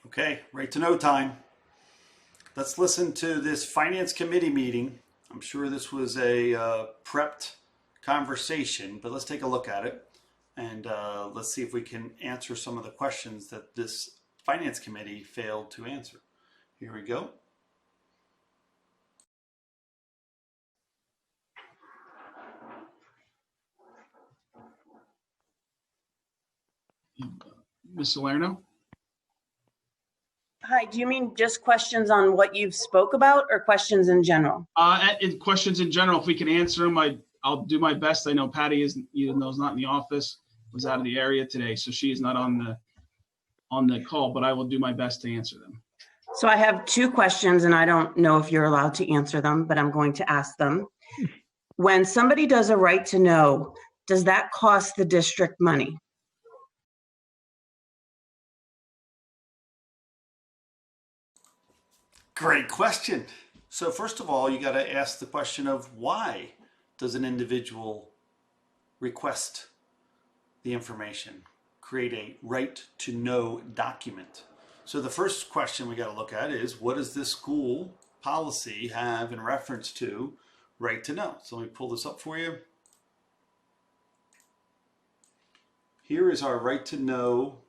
Okay, right to know time. Let's listen to this finance committee meeting. I'm sure this was a prepped conversation, but let's take a look at it and let's see if we can answer some of the questions that this finance committee failed to answer. Here we go. Ms. Salerno? Hi, do you mean just questions on what you've spoke about or questions in general? Questions in general, if we can answer them, I'll do my best. I know Patty is, even though is not in the office, was out of the area today, so she is not on the call, but I will do my best to answer them. So I have two questions and I don't know if you're allowed to answer them, but I'm going to ask them. When somebody does a right to know, does that cost the district money? Great question. So first of all, you got to ask the question of why does an individual request the information, create a right to know document? So the first question we got to look at is, what does this school policy have in reference to right to know? So let me pull this up for you. Here is our right to know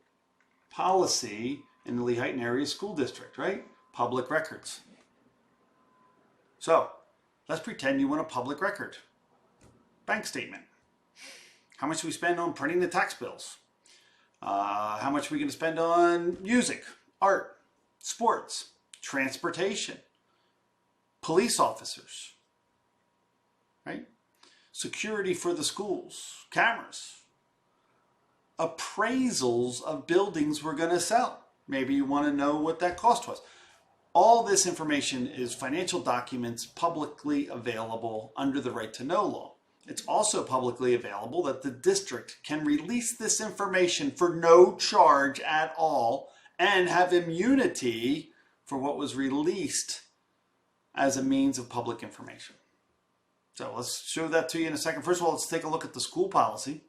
policy in the Lehighton Area School District, right? Public records. So let's pretend you want a public record. Bank statement. How much do we spend on printing the tax bills? How much are we going to spend on music, art, sports, transportation, police officers, right? Security for the schools, cameras, appraisals of buildings we're going to sell. Maybe you want to know what that cost was. All this information is financial documents publicly available under the right to know law. It's also publicly available that the district can release this information for no charge at all and have immunity for what was released as a means of public information. So let's show that to you in a second. First of all, let's take a look at the school policy.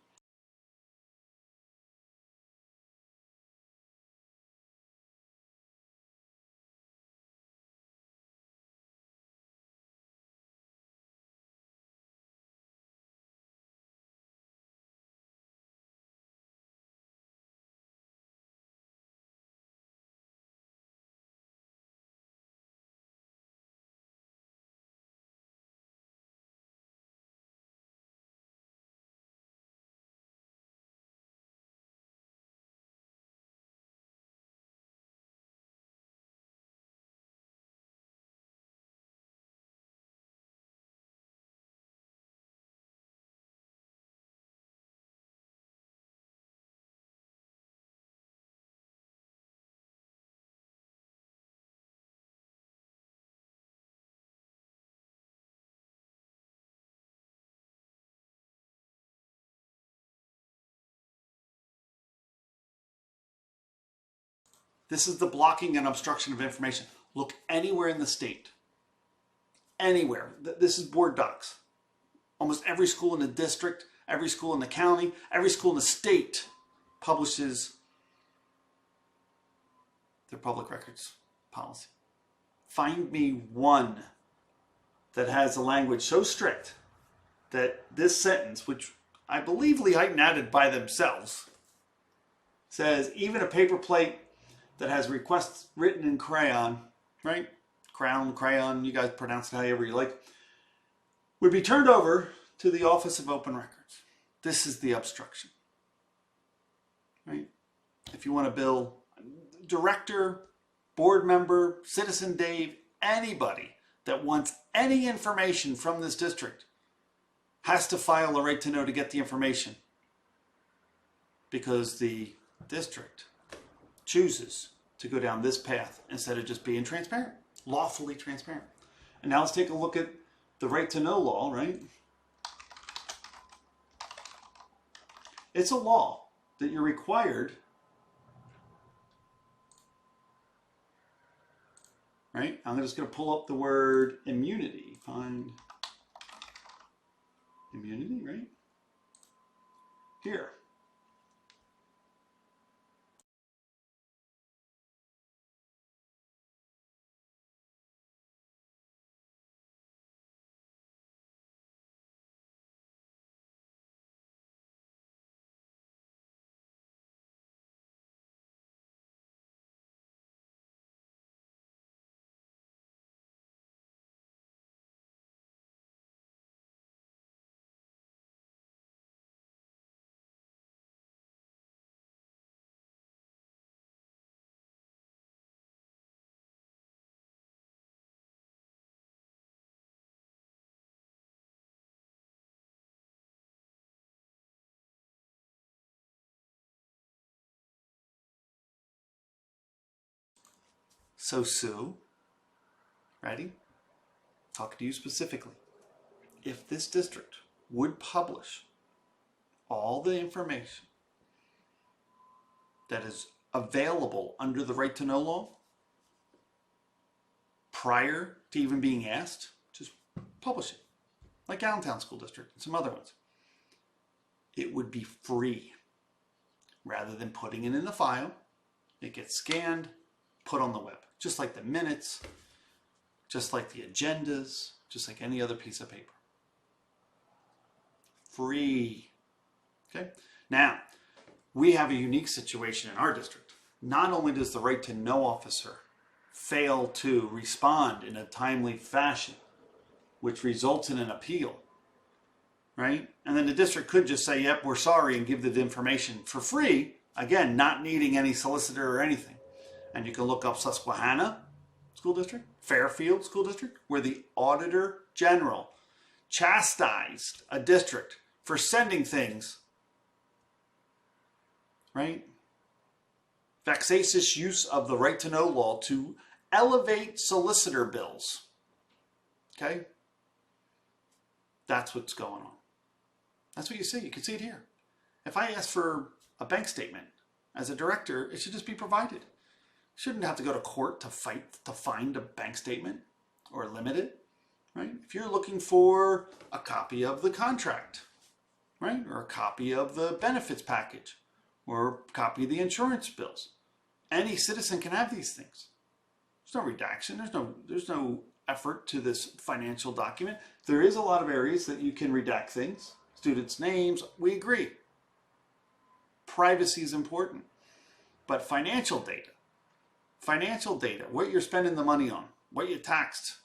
This is the blocking and obstruction of information. Look anywhere in the state. Anywhere. This is board docs. Almost every school in the district, every school in the county, every school in the state publishes their public records policy. Find me one that has a language so strict that this sentence, which I believe Lehighton added by themselves, says even a paper plate that has requests written in crayon, right? Crayon, you guys pronounce it however you like, would be turned over to the Office of Open Records. This is the obstruction, right? If you want to bill director, board member, citizen Dave, anybody that wants any information from this district has to file a right to know to get the information because the district chooses to go down this path instead of just being transparent, lawfully transparent. And now let's take a look at the right to know law, right? It's a law that you're required, right? I'm just going to pull up the word immunity. Find immunity, right? Here. So Sue, ready? Talking to you specifically. If this district would publish all the information that is available under the right to know law prior to even being asked, just publish it. Like Allentown School District and some other ones. It would be free. Rather than putting it in the file, it gets scanned, put on the web. Just like the minutes, just like the agendas, just like any other piece of paper. Free. Okay? Now, we have a unique situation in our district. Not only does the right to know officer fail to respond in a timely fashion, which results in an appeal, right? And then the district could just say, yep, we're sorry, and give the information for free, again, not needing any solicitor or anything. And you can look up Susquehanna School District, Fairfield School District, where the Auditor General chastised a district for sending things, right? Vexatious use of the right to know law to elevate solicitor bills. Okay? That's what's going on. That's what you see. You can see it here. If I ask for a bank statement as a director, it should just be provided. You shouldn't have to go to court to fight to find a bank statement or limit it, right? If you're looking for a copy of the contract, right? Or a copy of the benefits package or a copy of the insurance bills, any citizen can have these things. There's no redaction. There's no effort to this financial document. There is a lot of areas that you can redact things. Students' names, we agree. Privacy is important. But financial data, what you're spending the money on, what you taxed,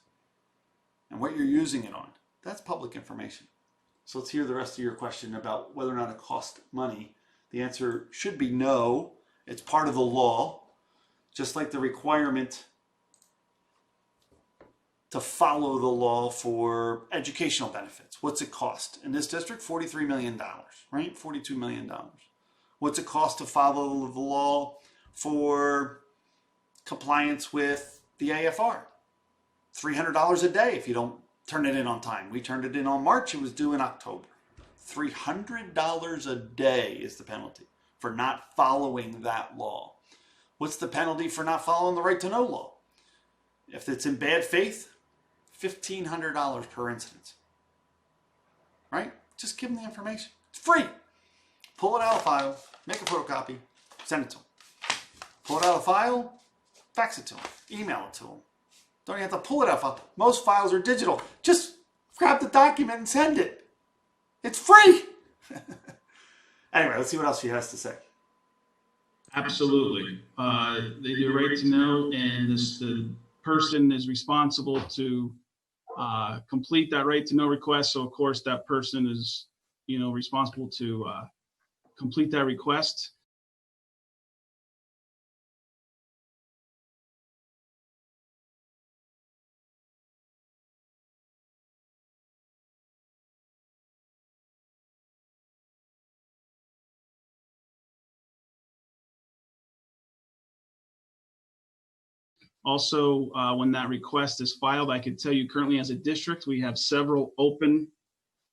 and what you're using it on, that's public information. So let's hear the rest of your question about whether or not it costs money. The answer should be no. It's part of the law, just like the requirement to follow the law for educational benefits. What's it cost? In this district, $43 million, right? $42 million. What's it cost to follow the law for compliance with the AFR? $300 a day if you don't turn it in on time. We turned it in on March. It was due in October. $300 a day is the penalty for not following that law. What's the penalty for not following the right to know law? If it's in bad faith, $1,500 per incident. Right? Just give them the information. It's free. Pull it out of a file, make a photocopy, send it to them. Pull it out of a file, fax it to them, email it to them. Don't even have to pull it out of a file. Most files are digital. Just grab the document and send it. It's free. Anyway, let's see what else she has to say. Absolutely. They do right to know, and the person is responsible to complete that right to know request. So of course that person is, responsible to complete that request. Also, when that request is filed, I can tell you currently as a district, we have several open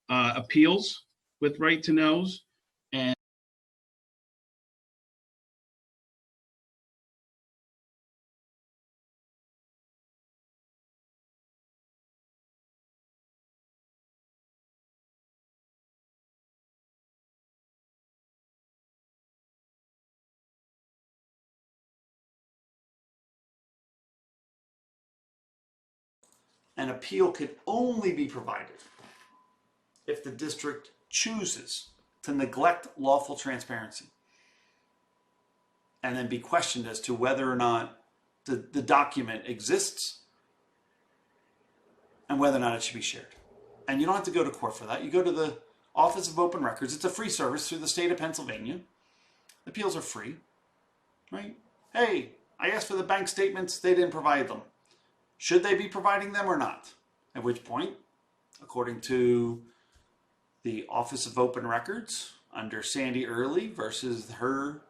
appeals with right to knows. And An appeal can only be provided if the district chooses to neglect lawful transparency and then be questioned as to whether or not the document exists and whether or not it should be shared. And you don't have to go to court for that. You go to the Office of Open Records. It's a free service through the state of Pennsylvania. Appeals are free, right? Hey, I asked for the bank statements. They didn't provide them. Should they be providing them or not? At which point, according to the Office of Open Records under Sandy Early versus her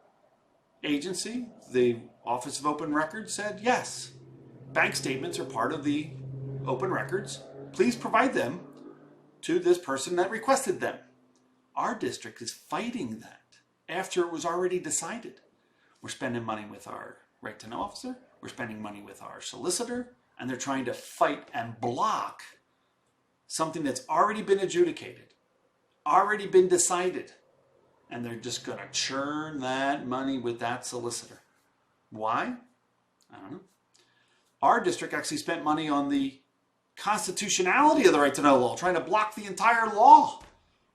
agency, the Office of Open Records said, yes, bank statements are part of the open records. Please provide them to this person that requested them. Our district is fighting that after it was already decided. We're spending money with our right to know officer, we're spending money with our solicitor, and they're trying to fight and block something that's already been adjudicated, already been decided, and they're just going to churn that money with that solicitor. Why? I don't know. Our district actually spent money on the constitutionality of the right to know law, trying to block the entire law.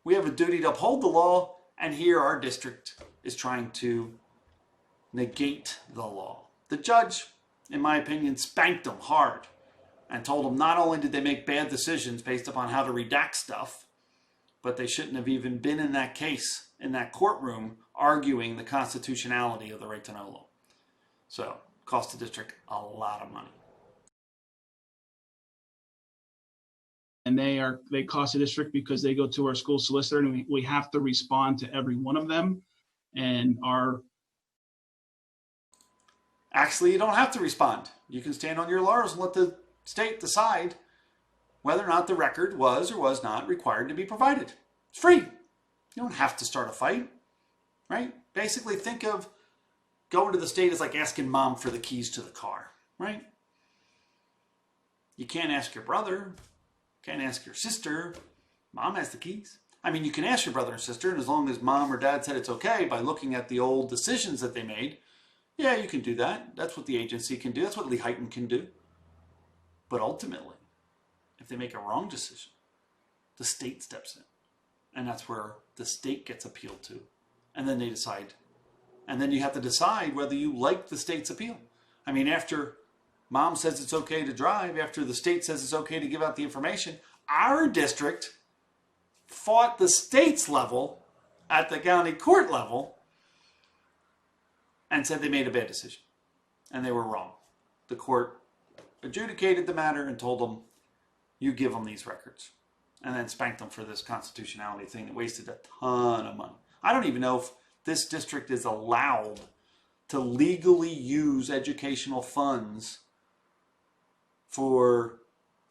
We have a duty to uphold the law, and here our district is trying to negate the law. The judge, in my opinion, spanked them hard and told them not only did they make bad decisions based upon how to redact stuff, but they shouldn't have even been in that case, in that courtroom, arguing the constitutionality of the right to know law. So, cost the district a lot of money. And they cost the district because they go to our school solicitor, and we have to respond to every one of them. And Actually, you don't have to respond. You can stand on your laurels and let the state decide whether or not the record was or was not required to be provided. It's free. You don't have to start a fight, right? Basically, think of going to the state as like asking mom for the keys to the car, right? You can't ask your brother, can't ask your sister. Mom has the keys. I mean, you can ask your brother and sister, and as long as mom or dad said it's okay by looking at the old decisions that they made, yeah, you can do that. That's what the agency can do. That's what Lee Heighton can do. But ultimately, if they make a wrong decision, the state steps in. And that's where the state gets appealed to. And then they decide. And then you have to decide whether you like the state's appeal. I mean, after mom says it's okay to drive, after the state says it's okay to give out the information, our district fought the state's level at the county court level and said they made a bad decision. And they were wrong. The court adjudicated the matter and told them, you give them these records. And then spanked them for this constitutionality thing that wasted a ton of money. I don't even know if this district is allowed to legally use educational funds for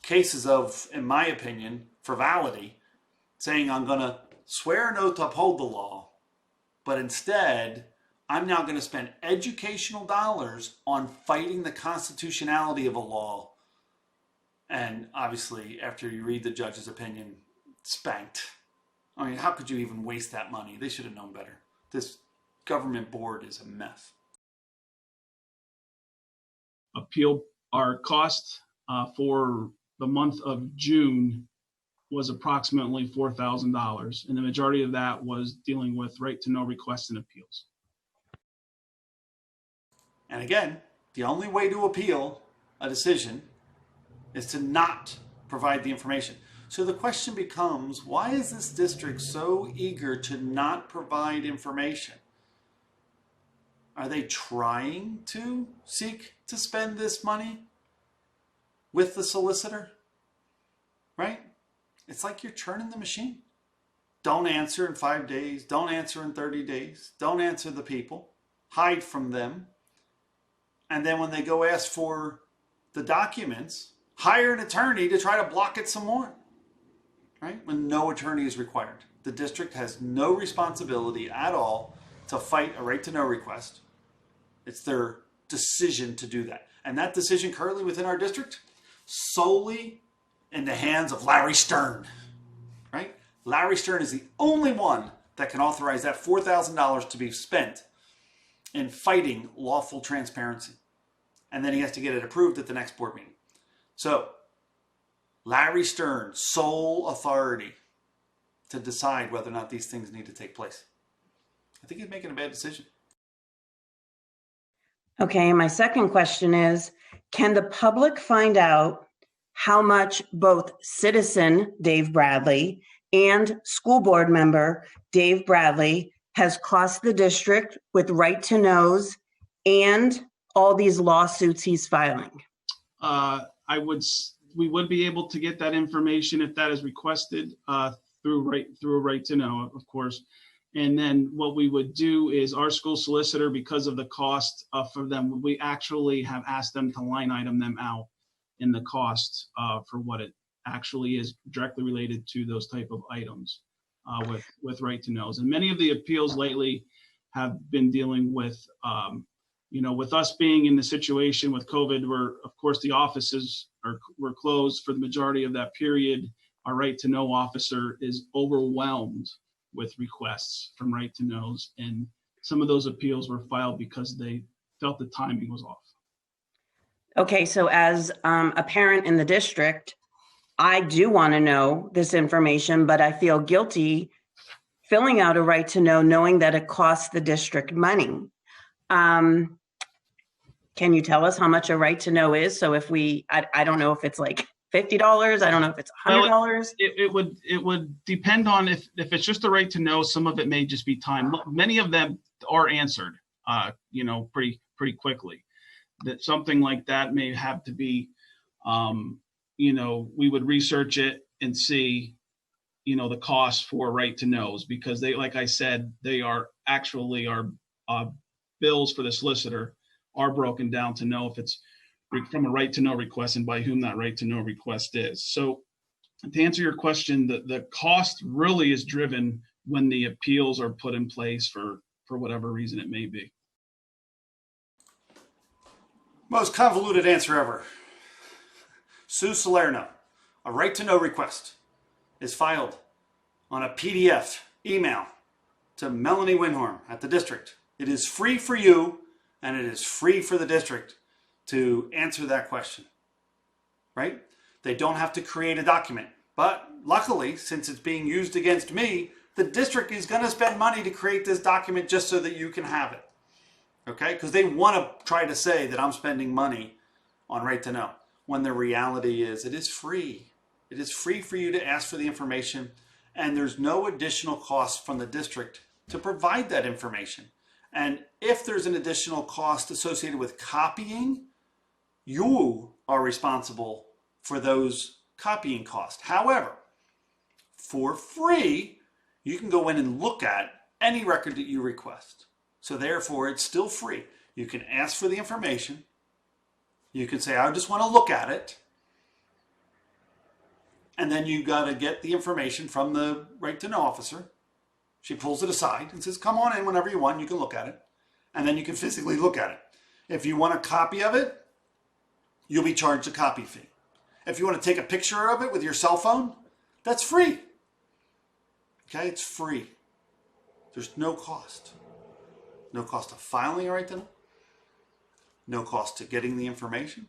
cases of, in my opinion, frivolity, saying I'm going to swear an oath to uphold the law, but instead I'm now going to spend educational dollars on fighting the constitutionality of a law. And obviously, after you read the judge's opinion, spanked. I mean, how could you even waste that money? They should have known better. This government board is a mess. appeal, our cost for the month of June was approximately $4,000, and the majority of that was dealing with right to know requests and appeals. And again, the only way to appeal a decision is to not provide the information. So the question becomes, why is this district so eager to not provide information? Are they trying to seek to spend this money with the solicitor? Right? It's like you're churning the machine. Don't answer in 5 days. Don't answer in 30 days. Don't answer the people. Hide from them. And then when they go ask for the documents, hire an attorney to try to block it some more. Right? When no attorney is required. The district has no responsibility at all to fight a right to know request. It's their decision to do that. And that decision currently within our district, solely in the hands of Larry Stern. Right? Larry Stern is the only one that can authorize that $4,000 to be spent in fighting lawful transparency. And then he has to get it approved at the next board meeting. So, Larry Stern, sole authority to decide whether or not these things need to take place. I think he's making a bad decision. Okay, my second question is, can the public find out how much both citizen Dave Bradley and school board member Dave Bradley has cost the district with right to knows and all these lawsuits he's filing? We would be able to get that information if that is requested through a right to know, of course. And then what we would do is our school solicitor, because of the cost for them, we actually have asked them to line item them out in the cost for what it actually is directly related to those type of items with right to knows. And many of the appeals lately have been dealing with, with us being in the situation with COVID, where of course the offices were closed for the majority of that period. Our right to know officer is overwhelmed with requests from right to knows, and some of those appeals were filed because they felt the timing was off. Okay, so as a parent in the district, I do want to know this information, but I feel guilty filling out a right to know, knowing that it costs the district money. Can you tell us how much a right to know is? So if I don't know if it's like $50, I don't know if it's $100. Well, it would depend on if it's just the right to know. Some of it may just be time. Many of them are answered, pretty quickly. That something like that may have to be, we would research it and see, the cost for right to knows, because they, like I said, they are actually our bills for the solicitor are broken down to know if it's from a right to know request and by whom that right to know request is. So to answer your question, the cost really is driven when the appeals are put in place for whatever reason it may be. Most convoluted answer ever. Sue Salerno, a right to know request is filed on a PDF email to Melanie Winhorn at the district. It is free for you and it is free for the district to answer that question, right? They don't have to create a document. But luckily, since it's being used against me, the district is going to spend money to create this document just so that you can have it, okay? Because they want to try to say that I'm spending money on right to know, when the reality is it is free. It is free for you to ask for the information, and there's no additional cost from the district to provide that information. And if there's an additional cost associated with copying, you are responsible for those copying costs. However, for free, you can go in and look at any record that you request. So therefore, it's still free. You can ask for the information. You can say, I just want to look at it. And then you got to get the information from the right to know officer. She pulls it aside and says, come on in whenever you want. You can look at it. And then you can physically look at it. If you want a copy of it, you'll be charged a copy fee. If you want to take a picture of it with your cell phone, that's free. Okay, it's free. There's no cost. No cost of filing a right to know. No cost to getting the information.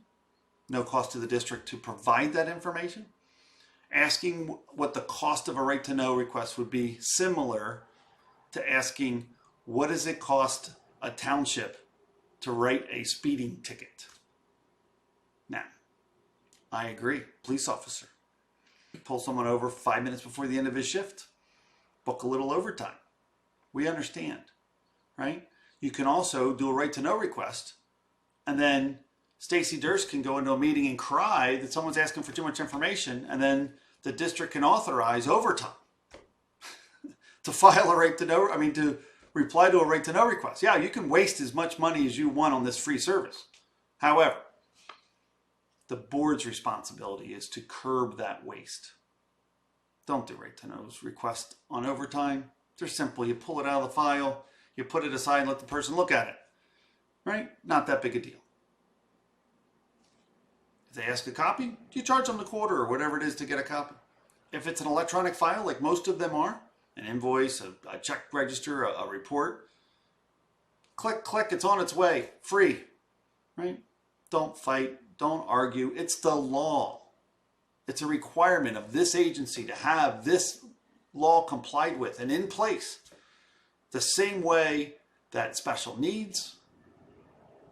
No cost to the district to provide that information. Asking what the cost of a right to know request would be similar to asking what does it cost a township to write a speeding ticket. Now, I agree. Police officer. Pull someone over 5 minutes before the end of his shift. Book a little overtime. We understand, right? You can also do a right to know request, and then Stacy Durst can go into a meeting and cry that someone's asking for too much information, and then the district can authorize overtime to file a right to know, to reply to a right to know request. Yeah, you can waste as much money as you want on this free service. However, the board's responsibility is to curb that waste. Don't do right to knows request on overtime. They're simple. You pull it out of the file, you put it aside and let the person look at it. Right? Not that big a deal. If they ask a copy, you charge them the quarter or whatever it is to get a copy. If it's an electronic file, like most of them are, an invoice, a check register, a report, click, click, it's on its way, free, right? Don't fight, don't argue. It's the law. It's a requirement of this agency to have this law complied with and in place. The same way that special needs,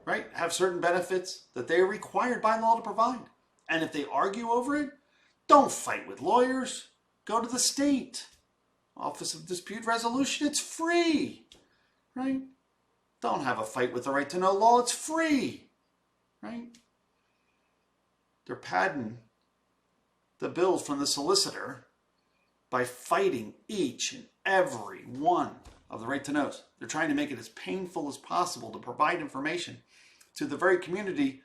right, have certain benefits that they are required by law to provide. And if they argue over it, don't fight with lawyers. Go to the state Office of Dispute Resolution. It's free, right? Don't have a fight with the right to know law. It's free, right? They're padding the bills from the solicitor by fighting each and every one of the right to knows. They're trying to make it as painful as possible to provide information to the very community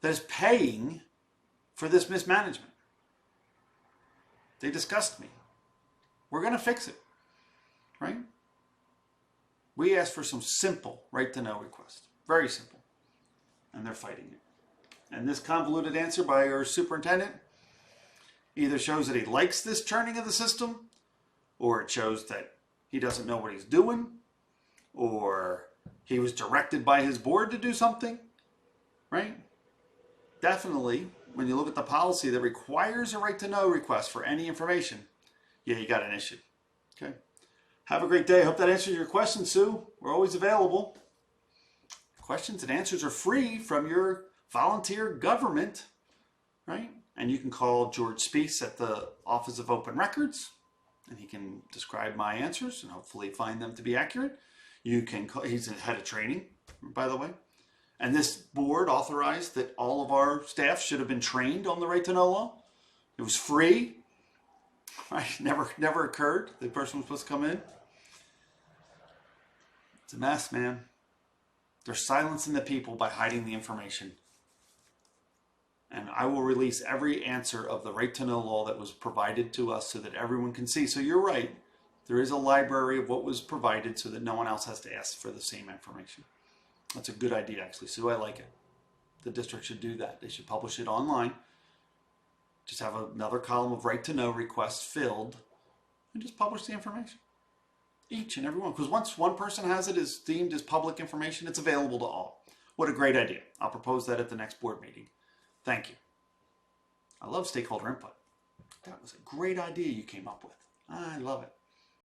that is paying for this mismanagement. They disgust me. We're going to fix it, right? We asked for some simple right to know requests. Very simple. And they're fighting it. And this convoluted answer by our superintendent either shows that he likes this churning of the system, or it shows that he doesn't know what he's doing, or he was directed by his board to do something, right? Definitely, when you look at the policy that requires a right to know request for any information, yeah, you got an issue. Okay. Have a great day. I hope that answers your question, Sue. We're always available. Questions and answers are free from your volunteer government, right? And you can call George Speece at the Office of Open Records, and he can describe my answers and hopefully find them to be accurate. You can call, he's the head of training, by the way. And this board authorized that all of our staff should have been trained on the right to know law. It was free. Right? Never occurred. The person was supposed to come in. It's a mess, man. They're silencing the people by hiding the information. And I will release every answer of the right to know law that was provided to us so that everyone can see. So you're right. There is a library of what was provided so that no one else has to ask for the same information. That's a good idea, actually. So I like it. The district should do that. They should publish it online. Just have another column of right to know requests filled and just publish the information. Each and every one. Because once one person has it as deemed as public information, it's available to all. What a great idea. I'll propose that at the next board meeting. Thank you. I love stakeholder input. That was a great idea you came up with. I love it.